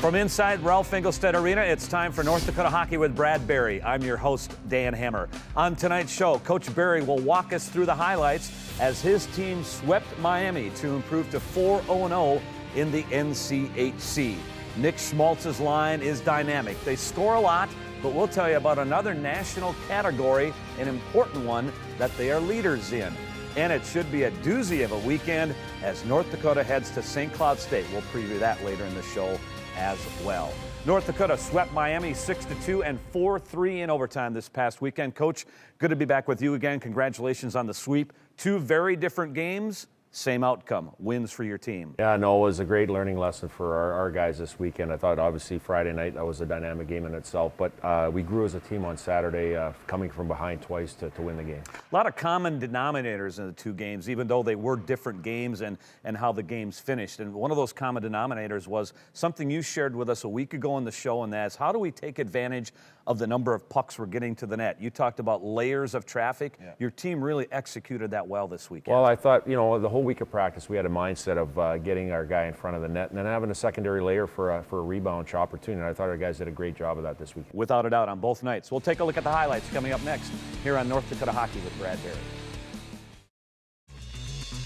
From inside Ralph Engelstad Arena, it's time for North Dakota Hockey with Brad Berry. I'm your host, Dan Hammer. On tonight's show, Coach Berry will walk us through the highlights as his team swept Miami to improve to 4-0 in the NCHC. Nick Schmaltz's line is dynamic. They score a lot, but we'll tell you about another national category, an important one that they are leaders in. And it should be a doozy of a weekend as North Dakota heads to St. Cloud State. We'll preview that later in the show as well. North Dakota swept Miami 6-2 and 4-3 in overtime this past weekend. Coach, good to be back with you again. Congratulations on the sweep. Two very different games, same outcome, wins for your team. Yeah, no, it was a great learning lesson for our guys this weekend. I thought obviously Friday night that was a dynamic game in itself, but we grew as a team on Saturday, coming from behind twice to win the game. A lot of common denominators in the two games, even though they were different games and how the games finished. And one of those common denominators was something you shared with us a week ago on the show, and that's how do we take advantage of the number of pucks we're getting to the net. You talked about layers of traffic. Yeah. Your team really executed that well this weekend. Well, I thought, the whole week of practice we had a mindset of getting our guy in front of the net and then having a secondary layer for a rebound opportunity. And I thought our guys did a great job of that this weekend. Without a doubt on both nights. We'll take a look at the highlights coming up next here on North Dakota Hockey with Brad Berry.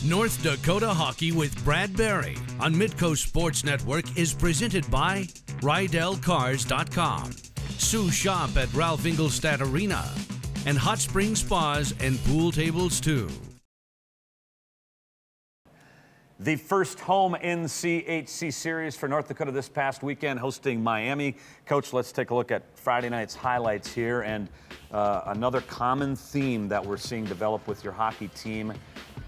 North Dakota Hockey with Brad Berry on Midco Sports Network is presented by RydellCars.com, Sue Shop at Ralph Engelstad Arena, and Hot Spring Spas and Pool Tables too. The first home NCHC series for North Dakota this past weekend, hosting Miami. Coach, let's take a look at Friday night's highlights here, and another common theme that we're seeing develop with your hockey team.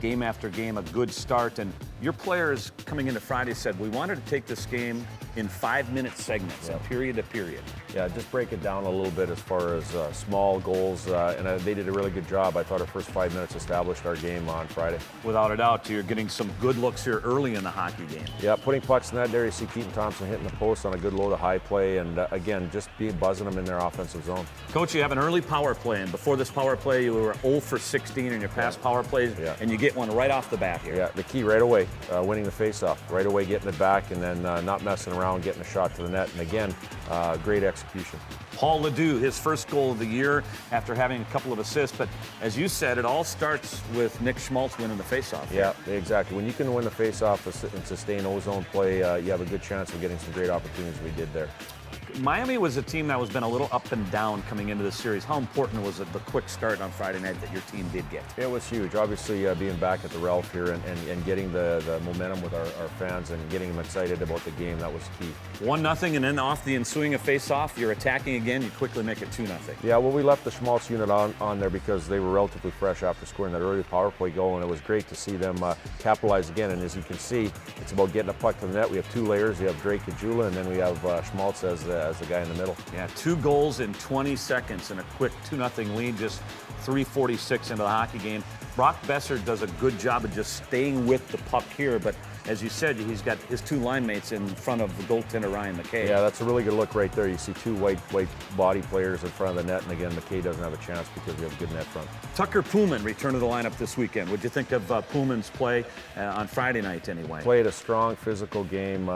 Game after game, a good start, and your players coming into Friday said, we wanted to take this game in 5-minute segments, period to period. Yeah, just break it down a little bit as far as small goals, and they did a really good job. I thought our first 5 minutes established our game on Friday. Without a doubt, you're getting some good looks here early in the hockey game. Yeah, putting pucks in that there, you see Keaton Thompson hitting the post on a good low to high play, and again, just buzzing them in their offensive zone. Coach, you have an early power play, and before this power play, you were 0 for 16 in your past power plays, and you get one right off the bat here. Yeah, the key right away, winning the faceoff, right away getting it back, and then not messing around, getting a shot to the net, and again, great execution. Paul Ledoux, his first goal of the year after having a couple of assists, but as you said, it all starts with Nick Schmaltz winning the faceoff. Yeah, exactly. When you can win the faceoff and sustain ozone play, you have a good chance of getting some great opportunities we did there. Miami was a team that was been a little up and down coming into the series. How important was it, the quick start on Friday night that your team did get? It was huge. Obviously, being back at the Ralph here and getting the momentum with our fans and getting them excited about the game, that was key. 1-0, and then off the ensuing of face-off, you're attacking again, you quickly make it 2-0. Yeah, well, we left the Schmaltz unit on there because they were relatively fresh after scoring that early power play goal, and it was great to see them capitalize again. And as you can see, it's about getting a puck to the net. We have two layers. We have Drake Kajula, and then we have Schmaltz as the guy in the middle. Yeah, 2 goals in 20 seconds and a quick 2-0 lead, just 3:46 into the hockey game. Brock Besser does a good job of just staying with the puck here, but as you said, he's got his 2 line mates in front of the goaltender Ryan McKay. Yeah, that's a really good look right there. You see 2 white body players in front of the net, and again, McKay doesn't have a chance because we have a good net front. Tucker Pullman returned to the lineup this weekend. What'd you think of Pullman's play on Friday night anyway? Played a strong physical game.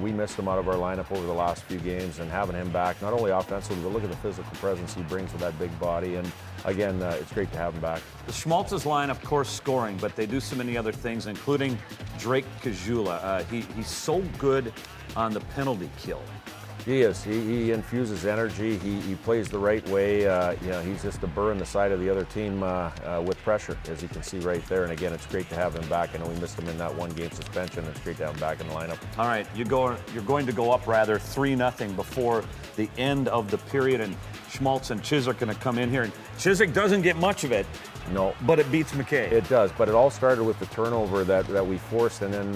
We missed him out of our lineup over the last few games, and having him back, not only offensively, but look at the physical presence he brings with that big body. And again, it's great to have him back. The Schmaltz's line, of course, scoring, but they do so many other things, including Drake Kajula. He's so good on the penalty kill. He is. He infuses energy. He plays the right way. He's just a burr in the side of the other team with pressure, as you can see right there. And again, it's great to have him back. I know we missed him in that 1-game suspension. It's great to have him back in the lineup. All right, you're going to go up rather 3-0 before the end of the period, and Schmaltz and Chiswick going to come in here. And Chiswick doesn't get much of it. No. But it beats McKay. It does, but it all started with the turnover that we forced, and then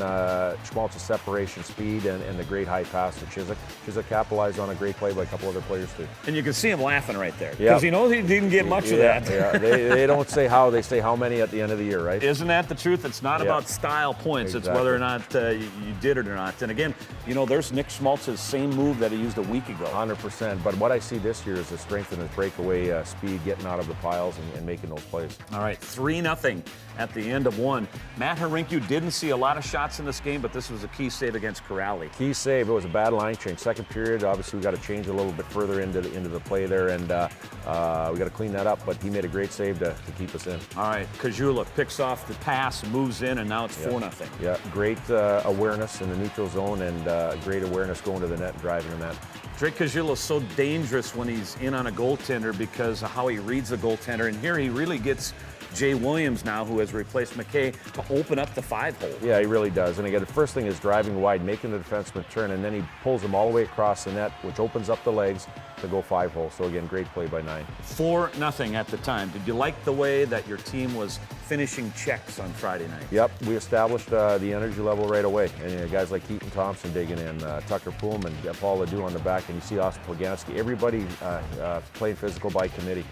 Schmaltz's separation speed and the great high pass to Chiswick. Chiswick capitalized on a great play by a couple other players too. And you can see him laughing right there, because he knows he didn't get much of that. Yeah, they don't say how, they say how many at the end of the year, right? Isn't that the truth? It's not about style points. Exactly. It's whether or not you did it or not. And again, there's Nick Schmaltz's same move that he used a week ago. 100%, but what I see this year is strength in his breakaway speed, getting out of the piles and making those plays. All right, 3-0 at the end of one. Matt Harinkyu didn't see a lot of shots in this game, but this was a key save against Corrali. Key save. It was a bad line change. Second period, obviously we got to change a little bit further into the play there, and we got to clean that up. But he made a great save to keep us in. All right, Kajula picks off the pass, moves in, and now it's 4-0. Yeah, great awareness in the neutral zone, and great awareness going to the net and driving the net. Drake Kajula is so dangerous when he's in on a goaltender because of how he reads the goaltender, and here he really gets Jay Williams now, who has replaced McKay, to open up the 5-hole. Yeah, he really does. And again, the first thing is driving wide, making the defenseman turn, and then he pulls him all the way across the net, which opens up the legs to go 5-hole. So again, great play by 9. 4-0 at the time. Did you like the way that your team was finishing checks on Friday night? Yep, we established the energy level right away. And guys like Keaton Thompson digging in, Tucker Poom, and Paul Ledoux on the back, and you see Austin Poganski. Everybody playing physical by committee.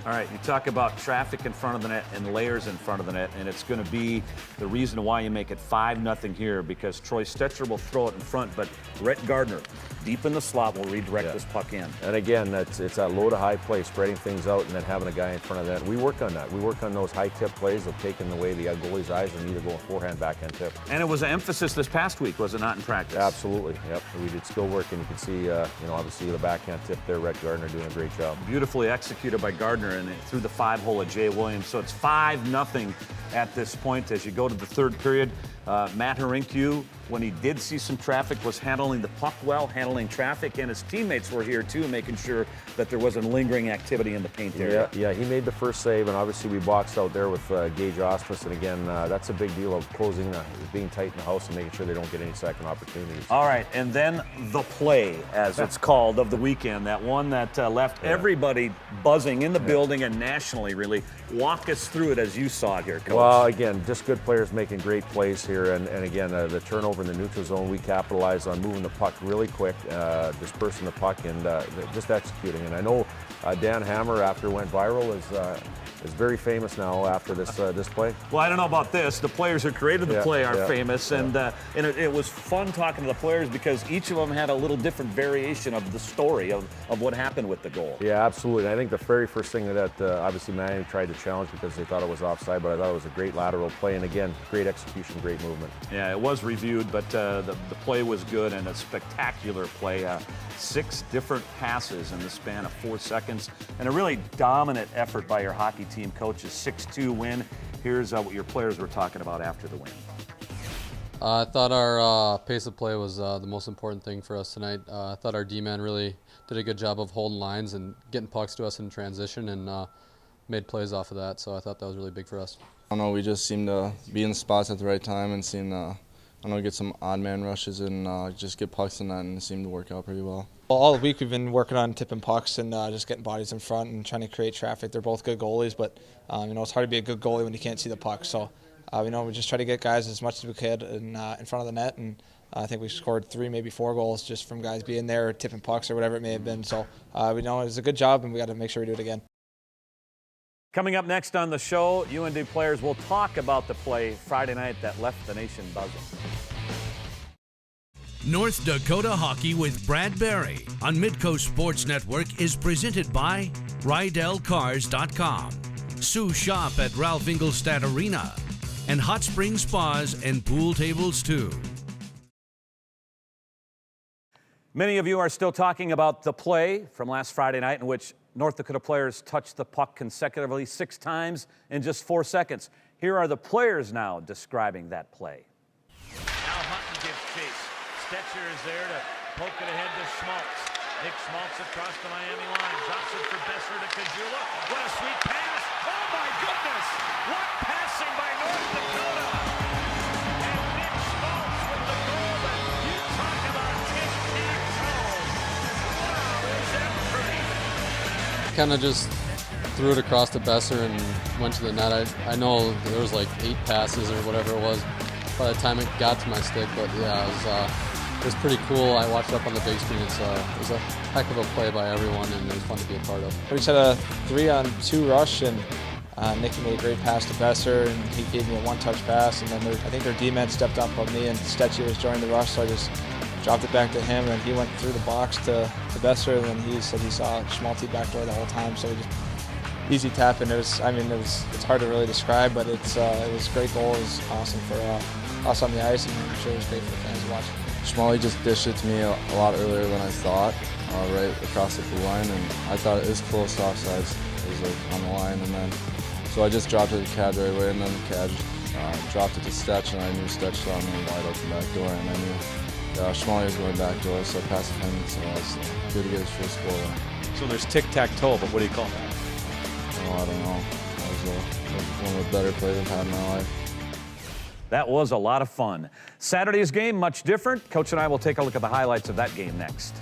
All right, you talk about traffic in front of the net and layers in front of the net, and it's going to be the reason why you make it 5-0 here, because Troy Stetcher will throw it in front, but Rhett Gardner, deep in the slot, will redirect this puck in. And again, it's that low to high play, spreading things out, and then having a guy in front of that. We work on that. We work on those high tip plays of taking away the goalie's eyes and either going forehand, backhand tip. And it was an emphasis this past week, was it not, in practice? Absolutely, yep. We did skill work, and you can see, obviously the backhand tip there, Rhett Gardner doing a great job. Beautifully executed by Gardner, and through the 5-hole of Jay Williams. So it's 5-0 at this point as you go to the third period. Matt Harinkyu, when he did see some traffic, was handling the puck well, handling traffic, and his teammates were here too, making sure that there wasn't lingering activity in the paint area. Yeah, he made the first save, and obviously we boxed out there with Gage Osmus, and again, that's a big deal of closing, being tight in the house and making sure they don't get any second opportunities. All right, and then the play, as it's called, of the weekend, that one that left everybody buzzing in the building and nationally, really. Walk us through it as you saw it here, Coach. Well, again, just good players making great plays here, and again, the turnover in the neutral zone, we capitalized on moving the puck really quick, dispersing the puck, and just executing. And I know Dan Hammer, after it went viral, is very famous now after this play. Well, I don't know about this. The players who created the play are famous, and it was fun talking to the players because each of them had a little different variation of the story of what happened with the goal. Yeah, absolutely. And I think the very first thing that obviously Miami tried to challenge because they thought it was offside, but I thought it was a great lateral play, and again, great execution, great movement. Yeah, it was reviewed, but the play was good and a spectacular play. 6 different passes in the span of 4 seconds, and a really dominant effort by your hockey team, Coach. A 6-2 win. Here's what your players were talking about after the win. I thought our pace of play was the most important thing for us tonight. I thought our D-man really did a good job of holding lines and getting pucks to us in transition, and made plays off of that, so I thought that was really big for us. I don't know, we just seemed to be in the spots at the right time and seemed get some odd man rushes and just get pucks in that, and it seemed to work out pretty well. All week we've been working on tipping pucks and just getting bodies in front and trying to create traffic. They're both good goalies, but it's hard to be a good goalie when you can't see the puck. So we just try to get guys as much as we could in front of the net, and I think we scored 3, maybe 4 goals just from guys being there, tipping pucks or whatever it may have been. So we know it was a good job, and we got to make sure we do it again. Coming up next on the show, UND players will talk about the play Friday night that left the nation buzzing. North Dakota Hockey with Brad Barry on Midco Sports Network is presented by RydellCars.com, Sue Shop at Ralph Ingolstadt Arena, and Hot Spring Spas and Pool Tables too. Many of you are still talking about the play from last Friday night in which North Dakota players touched the puck consecutively 6 times in just 4 seconds. Here are the players now describing that play. Now Hutton gives chase. Stetcher is there to poke it ahead to Schmaltz. Nick Schmaltz across the Miami line. Drops it for Besser to Kajula. What a sweet pass. Oh my goodness. What passing by North Dakota. And Nick Schmaltz with the goal that you talk about tic-tac-toe. Wow, is that pretty. Kind of just threw it across to Besser and went to the net. I know there was like 8 passes or whatever it was by the time it got to my stick, but yeah, it was pretty cool. I watched it up on the big screen. It was a heck of a play by everyone, and it was fun to be a part of. We just had a 3-on-2 rush, and Nicky made a great pass to Besser, and he gave me a 1-touch pass, and then I think their D-man stepped up on me, and Stetcher was joining the rush, so I just dropped it back to him, and he went through the box to Besser, and then he said he saw Schmaltzy back there the whole time, so we just easy tap, and it's hard to really describe, but it was a great goal. It was awesome for us on the ice, and I'm sure it was great for the fans to watch. Schmally just dished it to me a lot earlier than I thought, right across the blue line, and I thought it was close to offsides. It was like on the line, and then so I just dropped it to Cadge right away, and then Cadge dropped it to Stetch, and I knew Stetch saw me wide open back door, and I knew Schmally was going back door, so I passed it to him, so I was good to get his first goal there. So there's tic-tac-toe, but what do you call that? Oh, I don't know. That was one of the better plays I've had in my life. That was a lot of fun. Saturday's game, much different. Coach and I will take a look at the highlights of that game next.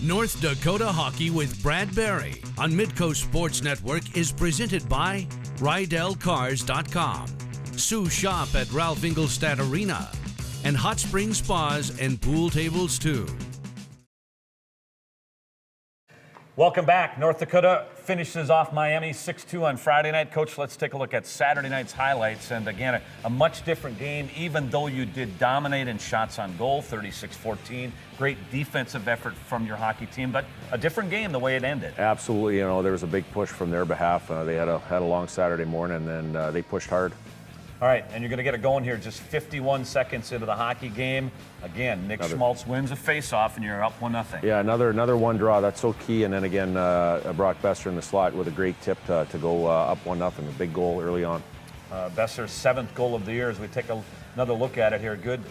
North Dakota Hockey with Brad Barry on Midco Sports Network is presented by RydellCars.com, Sue Shop at Ralph Ingolstadt Arena, and Hot Spring Spas and Pool Tables too. Welcome back. North Dakota finishes off Miami 6-2 on Friday night. Coach, let's take a look at Saturday night's highlights. And again, a much different game, even though you did dominate in shots on goal, 36-14. Great defensive effort from your hockey team, but a different game the way it ended. Absolutely. There was a big push from their behalf. They had a long Saturday morning, and they pushed hard. All right, and you're going to get it going here just 51 seconds into the hockey game. Again, Nick Schmaltz wins a face-off, and you're up 1-0. Yeah, another one draw. That's so key. And then again, Brock Besser in the slot with a great tip to go up 1-0. A big goal early on. Besser's 7th goal of the year as we take another look at it here. Good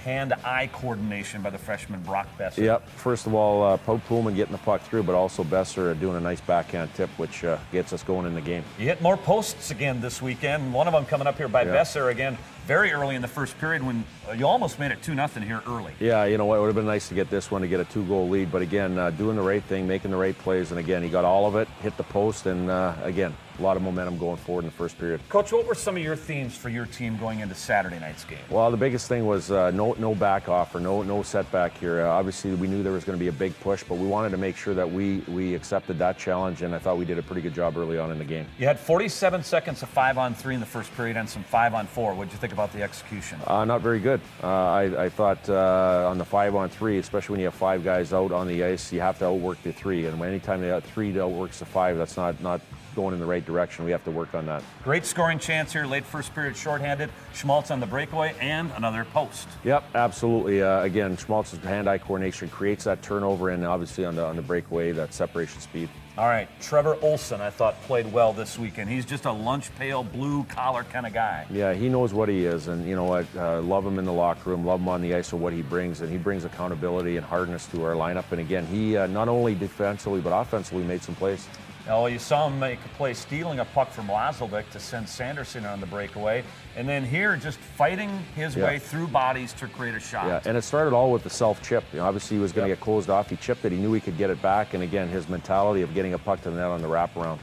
hand-eye coordination by the freshman Brock Besser. Yep. First of all, Pullman getting the puck through, but also Besser doing a nice backhand tip, which gets us going in the game. You hit more posts again this weekend. One of them coming up here by Besser again, very early in the first period when you almost made it 2-0 here early. Yeah, you know what? It would have been nice to get this one to get a 2-goal lead, but again, doing the right thing, making the right plays, and again, he got all of it, hit the post, and again, a lot of momentum going forward in the first period. Coach, what were some of your themes for your team going into Saturday night's game? Well, the biggest thing was no back off or no setback here. Obviously, we knew there was going to be a big push, but we wanted to make sure that we accepted that challenge, and I thought we did a pretty good job early on in the game. You had 47 seconds of 5-on-3 in the first period and some 5-on-4. What did you think about the execution? Not very good. I thought on the 5-on-3, especially when you have 5 guys out on the ice, you have to outwork the 3, and anytime they have 3 to outworks the 5, that's not going in the right direction. We have to work on that. Great scoring chance here, late first period, shorthanded. Schmaltz on the breakaway and another post. Yep, absolutely. Again, Schmaltz's hand-eye coordination creates that turnover, and obviously on the breakaway, that separation speed. All right, Trevor Olson, I thought, played well this weekend. He's just a lunch pail, blue-collar kind of guy. Yeah, he knows what he is, and you know what? Love him in the locker room, love him on the ice for what he brings, and he brings accountability and hardness to our lineup. And again, he not only defensively but offensively made some plays. Oh, you saw him make a play stealing a puck from Lazovic to send Sanderson on the breakaway. And then here, just fighting his way through bodies to create a shot. Yeah, and it started all with the self-chip. Obviously, he was going to get closed off. He chipped it. He knew he could get it back. And again, his mentality of getting a puck to the net on the wraparound.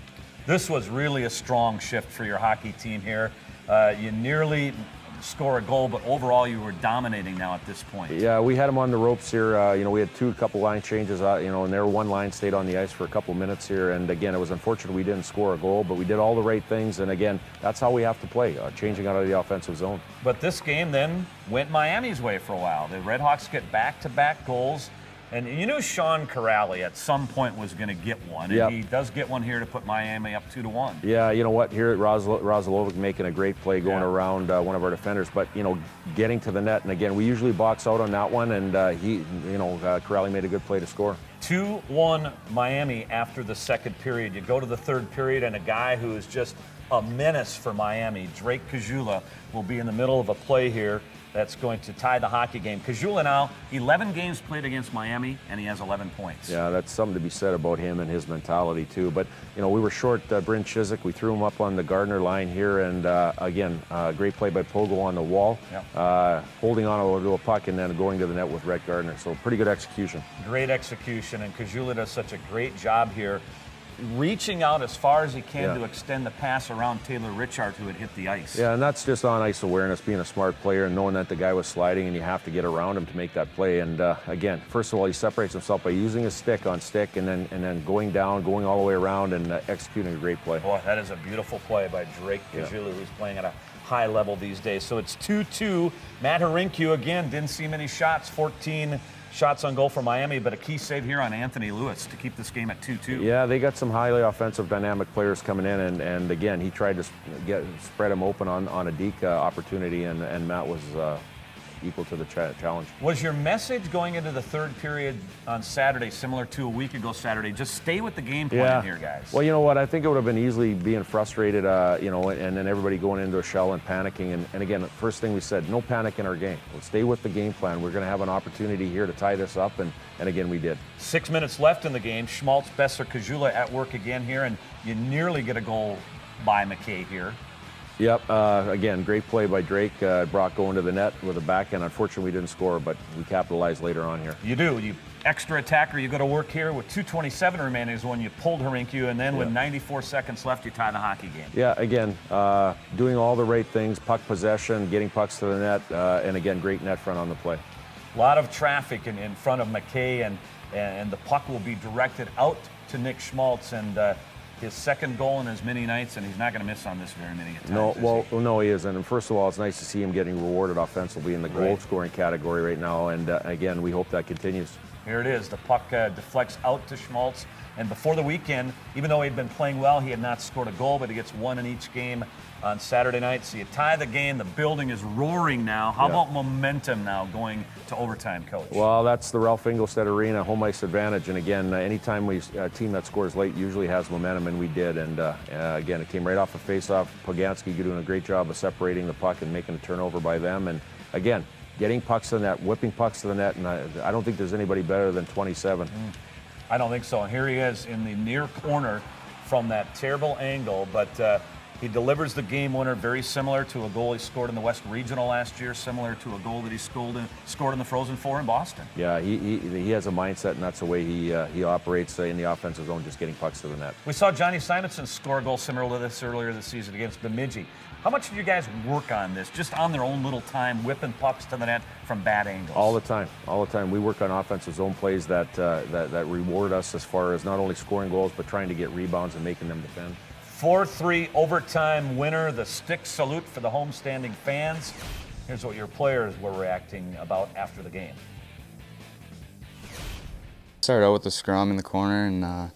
This was really a strong shift for your hockey team here. You nearly score a goal, but overall you were dominating now at this point. Yeah, we had him on the ropes here. We had a couple line changes, and their one line stayed on the ice for a couple minutes here. And again, it was unfortunate we didn't score a goal, but we did all the right things. And again, that's how we have to play, changing out of the offensive zone. But this game then went Miami's way for a while. The Redhawks get back-to-back goals. And you knew Sean Corrali at some point was going to get one, and he does get one here to put Miami up 2-1. Yeah, you know what? Here at Rosalovic making a great play going around one of our defenders, but getting to the net. And again, we usually box out on that one, and Corrali made a good play to score. 2-1 Miami after the second period. You go to the third period, and a guy who is just a menace for Miami, Drake Kajula, will be in the middle of a play here that's going to tie the hockey game. Kajula now, 11 games played against Miami, and he has 11 points. Yeah, that's something to be said about him and his mentality, too. But, we were short Bryn Chiswick. We threw him up on the Gardner line here, and, again, great play by Pogo on the wall, holding on to a puck and then going to the net with Rhett Gardner. So pretty good execution. Great execution, and Kajula does such a great job here reaching out as far as he can Yeah. to extend the pass around Taylor Richard, who had hit the ice. Yeah, and that's just on ice awareness, being a smart player and knowing that the guy was sliding and you have to get around him to make that play. And again, first of all, he separates himself by using his stick on stick and then going down, going all the way around and executing a great play. Boy, that is a beautiful play by Drake Kajula, who's playing at a high level these days. So it's 2-2. Matt Harinkyu, again, didn't see many shots, 14 shots on goal for Miami, but a key save here on Anthony Lewis to keep this game at 2-2. Yeah, they got some highly offensive, dynamic players coming in, and again, he tried to spread him open on a deke opportunity, and Matt was equal to the challenge. Was your message going into the third period on Saturday similar to a week ago Saturday? Just stay with the game plan here, guys. Well, you know what? I think it would have been easily being frustrated, and then everybody going into a shell and panicking. And again, first thing we said, no panic in our game. Let's stay with the game plan. We're going to have an opportunity here to tie this up, and again, we did. 6 minutes left in the game. Schmaltz, Besser, Kajula at work again here, and you nearly get a goal by McKay here. Yep, again, great play by Drake. Brock going to the net with a backhand. Unfortunately, we didn't score, but we capitalized later on here. You do. You extra attacker, you go to work here with 2:27 remaining is when you pulled Harinkyu, and then with 94 seconds left, you tie the hockey game. Yeah, again, doing all the right things, puck possession, getting pucks to the net, and again, great net front on the play. A lot of traffic in front of McKay, and the puck will be directed out to Nick Schmaltz, and his second goal in as many nights, and he's not going to miss on this very many times. No, he isn't. And first of all, it's nice to see him getting rewarded offensively in the goal-scoring category right now, and again, we hope that continues. Here it is. The puck deflects out to Schmaltz, and before the weekend, even though he'd been playing well, he had not scored a goal, but he gets one in each game on Saturday night. So you tie the game. The building is roaring now. How about momentum now going to overtime, Coach? Well, that's the Ralph Engelstad Arena home ice advantage. And again, anytime a team that scores late usually has momentum, and we did. And again, it came right off a face-off. Poganski doing a great job of separating the puck and making a turnover by them. And again, getting pucks to the net, whipping pucks to the net, and I don't think there's anybody better than 27. I don't think so. And here he is in the near corner from that terrible angle, but he delivers the game winner, very similar to a goal he scored in the West Regional last year, similar to a goal that he scored in the Frozen Four in Boston. Yeah, he has a mindset, and that's the way he operates in the offensive zone, just getting pucks to the net. We saw Johnny Simonson score a goal similar to this earlier this season against Bemidji. How much did you guys work on this, just on their own little time, whipping pucks to the net from bad angles? All the time. We work on offensive zone plays that reward us as far as not only scoring goals, but trying to get rebounds and making them defend. 4-3 overtime winner, the stick salute for the homestanding fans. Here's what your players were reacting about after the game. Started out with the scrum in the corner, and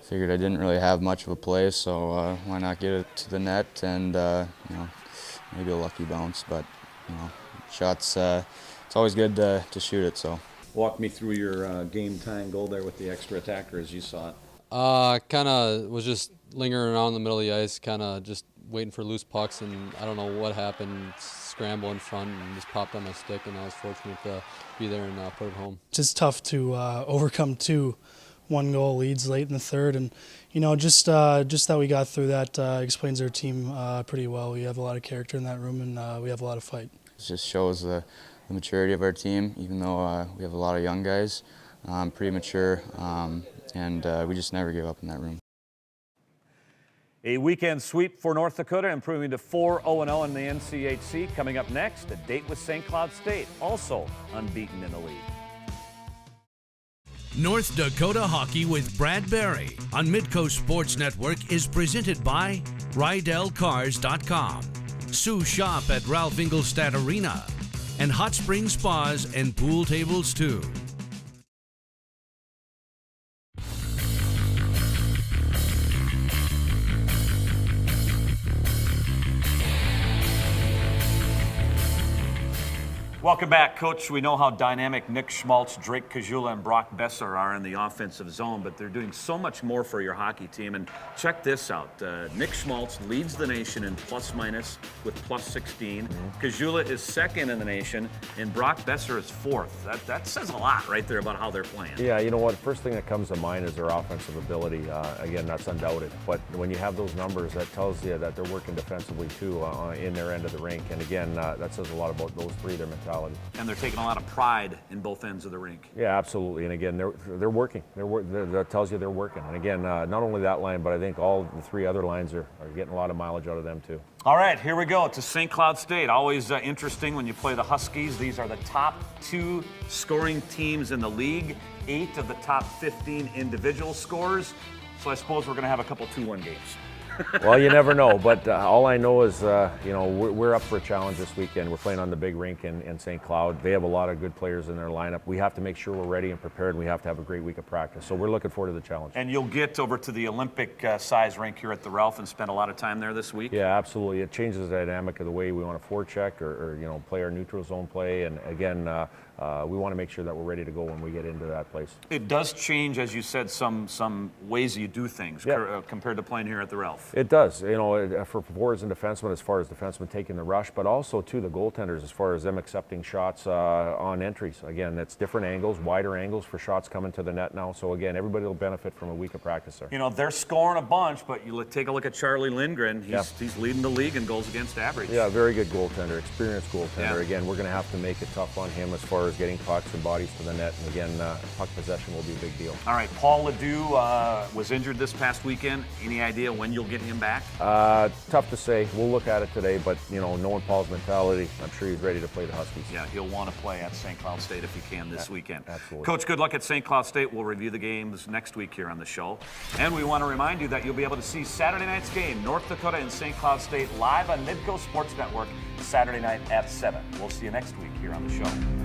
figured I didn't really have much of a play, so why not get it to the net and maybe a lucky bounce. But shots, it's always good to shoot it. So walk me through your game-tying goal there with the extra attacker as you saw it. Kind of was just lingering around the middle of the ice, kind of just waiting for loose pucks, and I don't know what happened, scramble in front and just popped on my stick, and I was fortunate to be there and put it home. It's just tough to overcome 2 1-goal leads late in the third, and just that we got through that explains our team pretty well. We have a lot of character in that room, and we have a lot of fight. it just shows the maturity of our team, even though we have a lot of young guys, pretty mature, and we just never give up in that room. A weekend sweep for North Dakota, improving to 4-0-0 in the NCHC. Coming up next, a date with St. Cloud State, also unbeaten in the league. North Dakota Hockey with Brad Barry on Midco Sports Network is presented by RydellCars.com, Sue Shop at Ralph Engelstad Arena, and Hot Spring Spas and Pool Tables too. Welcome back, Coach. We know how dynamic Nick Schmaltz, Drake Kajula, and Brock Besser are in the offensive zone, but they're doing so much more for your hockey team. And check this out. Nick Schmaltz leads the nation in plus-minus with plus 16. Kajula is second in the nation, and Brock Besser is fourth. That says a lot right there about how they're playing. Yeah, you know what? First thing that comes to mind is their offensive ability. Again, that's undoubted. But when you have those numbers, that tells you that they're working defensively, too, in their end of the rink. And again, that says a lot about those three, their mentality. mentality. And they're taking a lot of pride in both ends of the rink. Yeah, absolutely. And again, they're working. That tells you they're working. And again, not only that line, but I think all the 3 other lines are getting a lot of mileage out of them too. All right, here we go to St. Cloud State. Always interesting when you play the Huskies. These are the top 2 scoring teams in the league, 8 of the top 15 individual scores. So I suppose we're going to have a couple 2-1 games. Well, you never know, but all I know is, we're up for a challenge this weekend. We're playing on the big rink in St. Cloud. They have a lot of good players in their lineup. We have to make sure we're ready and prepared, and we have to have a great week of practice. So we're looking forward to the challenge. And you'll get over to the Olympic size rink here at the Ralph and spend a lot of time there this week? Yeah, absolutely. It changes the dynamic of the way we want to forecheck or play our neutral zone play. And again, we want to make sure that we're ready to go when we get into that place. It does change, as you said, some ways you do things compared to playing here at the Ralph. It does, for forwards and defensemen, as far as defensemen taking the rush, but also to the goaltenders as far as them accepting shots on entries. Again, that's different angles, wider angles for shots coming to the net now. So again, everybody will benefit from a week of practice there. They're scoring a bunch, but you take a look at Charlie Lindgren. He's leading the league in goals against average. Yeah, very good goaltender, experienced goaltender. Yeah. Again, we're going to have to make it tough on him as far as getting pucks and bodies to the net. And again, puck possession will be a big deal. All right, Paul Ledoux was injured this past weekend. Any idea when you'll get him back? Tough to say. We'll look at it today, but knowing Paul's mentality, I'm sure he's ready to play the Huskies. Yeah, he'll want to play at St. Cloud State if he can this weekend. Absolutely. Coach, good luck at St. Cloud State. We'll review the games next week here on the show. And we want to remind you that you'll be able to see Saturday night's game, North Dakota and St. Cloud State, live on Midco Sports Network, Saturday night at 7. We'll see you next week here on the show.